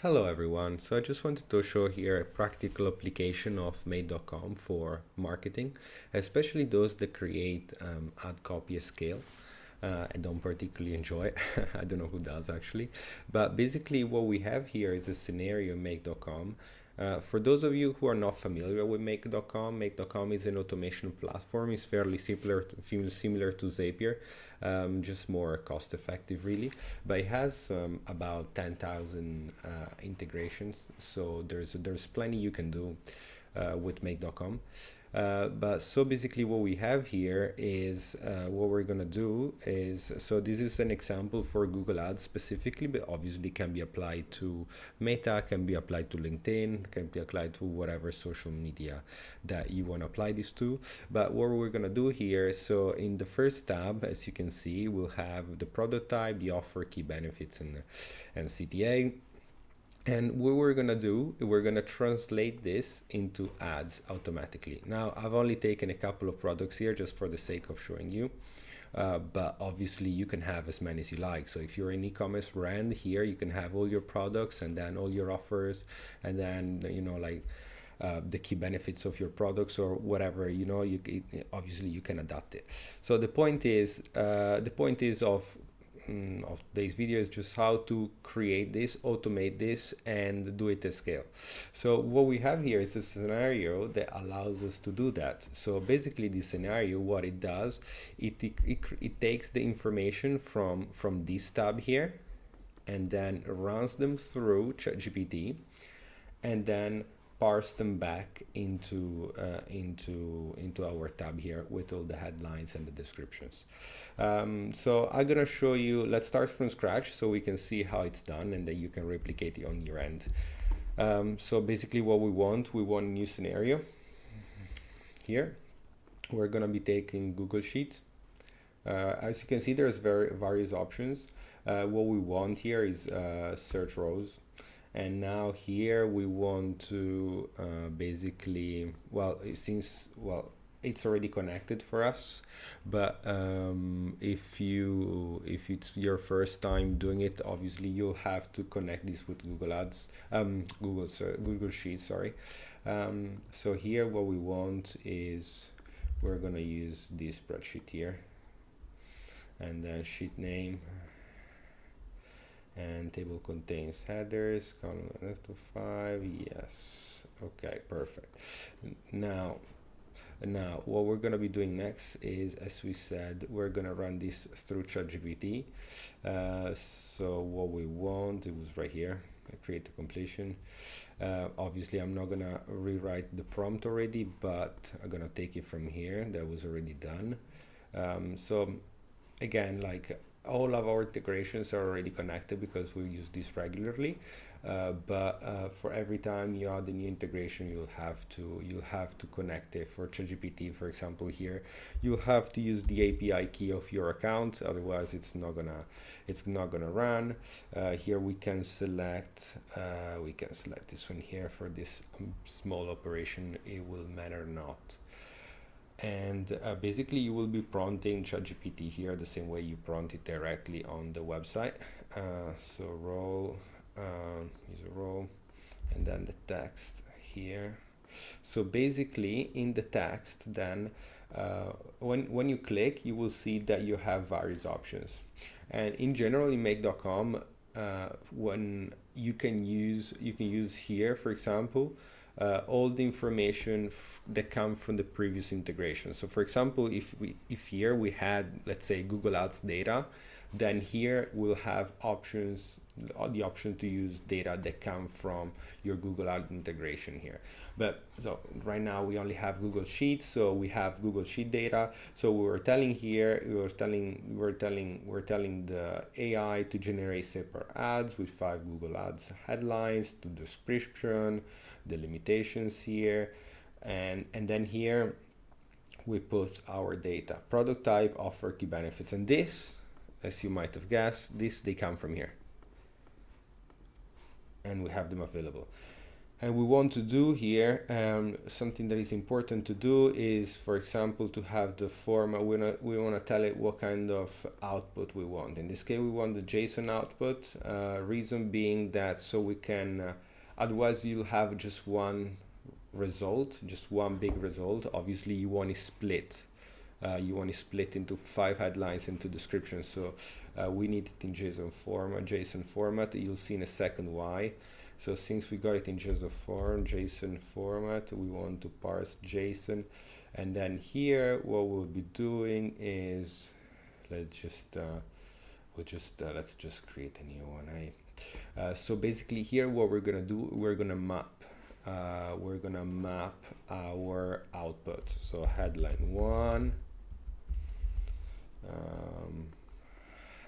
Hello everyone. So I just wanted to show here a practical application of Made.com for marketing, especially those that create ad copy at scale. I don't particularly enjoy it. I don't know who does actually. But basically what we have here is a scenario in Make.com. For those of you who are not familiar with Make.com is an automation platform. It's fairly similar to Zapier, just more cost effective really. But it has about 10,000 integrations, so there's plenty you can do with Make.com. But so basically what we have here is what we're gonna do is, so this is an example for Google Ads specifically, but obviously can be applied to Meta, can be applied to LinkedIn, can be applied to whatever social media that you want to apply this to. But what we're gonna do here, so in the first tab, as you can see, we'll have the product type, the offer, key benefits, and CTA. And what we're gonna do, we're gonna translate this into ads automatically. Now, I've only taken a couple of products here just for the sake of showing you. But obviously you can have as many as you like. So if you're an e-commerce brand here, you can have all your products and then all your offers, and then, you know, like the key benefits of your products or whatever, you know, obviously you can adapt it. So the point is of today's video is just how to create this, automate this, and do it at scale. So what we have here is a scenario that allows us to do that. So basically this scenario, what it does, it takes the information from this tab here and then runs them through ChatGPT and then parse them back into our tab here with all the headlines and the descriptions. So I'm gonna show you, let's start from scratch so we can see how it's done and then you can replicate it on your end. So basically what we want a new scenario. Here we're gonna be taking Google Sheets. As you can see, there's various options. What we want here is search rows. And now here we want to basically, it's already connected for us, but if it's your first time doing it, obviously you'll have to connect this with Google Ads, Google Sheets, sorry. So here what we want is, we're gonna use this spreadsheet here, and then sheet name, and table contains headers, column left to 5, yes, okay, perfect. Now what we're going to be doing next is, as we said, we're going to run this through ChatGPT. So what we want, it was right here, create the completion. Obviously I'm not gonna rewrite the prompt already, but I'm gonna take it from here, that was already done. So again, like, all of our integrations are already connected because we use this regularly, but for every time you add a new integration, you'll have to connect it. For ChatGPT, for example, here you'll have to use the API key of your account, otherwise it's not gonna run. Here we can select this one here. For this small operation, it will matter not. And basically you will be prompting ChatGPT here the same way you prompt it directly on the website. So role, use a role, and then the text here. So basically in the text, then when you click, you will see that you have various options. And in general in Make.com, when you can use here, for example, all the information that come from the previous integration. So for example, if here we had, let's say, Google Ads data, then here we'll have the option to use data that come from your Google Ads integration here. But so right now we only have Google Sheets, so we have Google Sheet data. So we're telling the AI to generate separate ads with 5 Google Ads headlines, the description, the limitations here, and then here we put our data, product type, offer, key benefits, and this, as you might have guessed, they come from here, and we have them available. And we want to do here, something that is important to do is, for example, to have the format. We want to tell it what kind of output we want. In this case, we want the JSON output. Reason being that so we can, otherwise you'll have just one result, just one big result. Obviously, you want to split. You want to split into 5 headlines into descriptions. So we need it in JSON format. You'll see in a second why. So since we got it in JSON format, we want to parse JSON, and then here what we'll be doing is let's just create a new one. So basically here what we're gonna do, we're gonna map our output. So headline 1,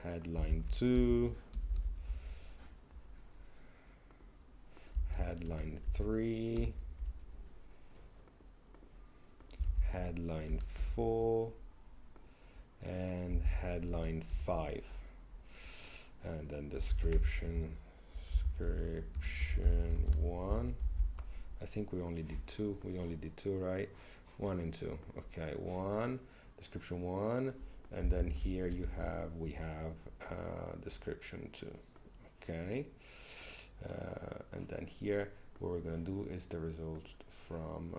headline 2, headline 3, headline 4, and headline 5, and then description 1. I think we only did 2. Right? 1 and 2. Okay, 1, description 1, and then here we have description 2. Okay. And then here what we're going to do is the result from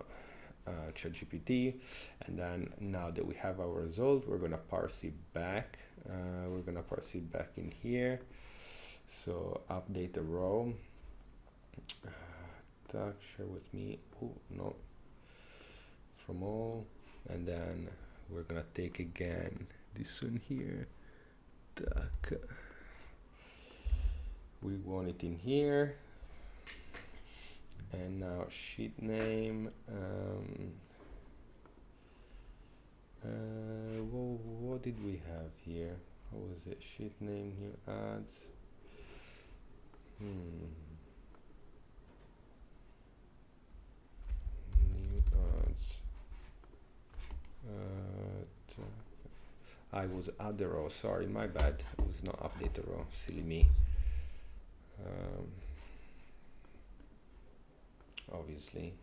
ChatGPT, and then now that we have our result, we're going to parse it back. In here. So update the row. Share with me. Oh no, from all, and then we're going to take again this one here. We want it in here, and now sheet name. What did we have here? What was it? Sheet name, new ads. New ads. I was at the row. Sorry, my bad. I was not update the row. Silly me. Obviously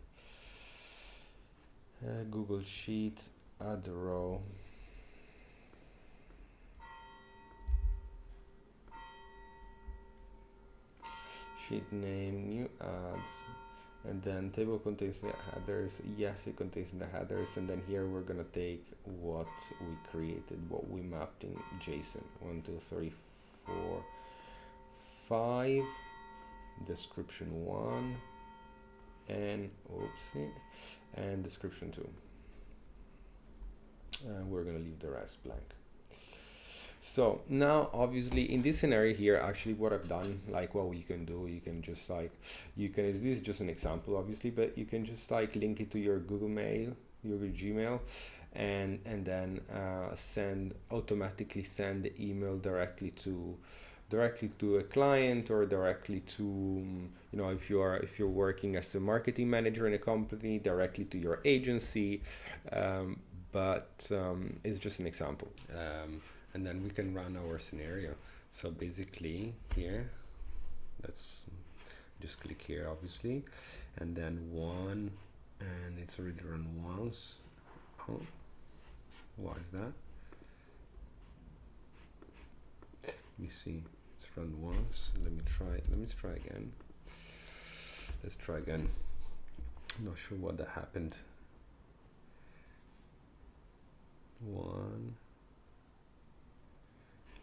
Google Sheets, add the row, sheet name, new ads, and then table contains the headers. Yes, it contains the headers, and then here we're gonna take what we created, what we mapped in JSON. 1, 2, 3, 4, 5, description 1, and and description 2. And we're gonna leave the rest blank. So now obviously in this scenario here, actually what I've done, like what you can do, you can just this is just an example obviously, but you can just link it to your Google Mail, your Gmail, and then automatically send the email directly to a client, or directly to if you're working as a marketing manager in a company, directly to your agency, but it's just an example, and then we can run our scenario. So basically here, let's just click here obviously, and then 1, and it's already run once. Oh, why is that? Let me see. It's run once. Let me try again. Let's try again. I'm not sure what that happened. 1.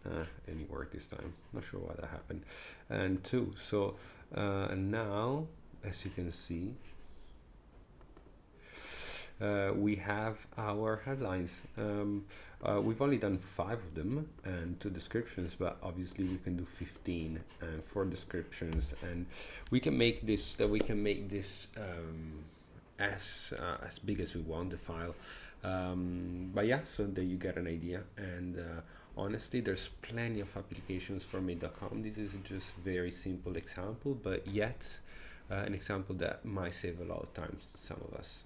It didn't work this time. Not sure why that happened. And 2. So and now, as you can see, we have our headlines. We've only done 5 of them and 2 descriptions, but obviously we can do 15 and 4 descriptions, and we can make this as big as we want, the file. But yeah, so there you get an idea. And honestly, there's plenty of applications for made.com. This is just very simple example, but yet an example that might save a lot of time to some of us.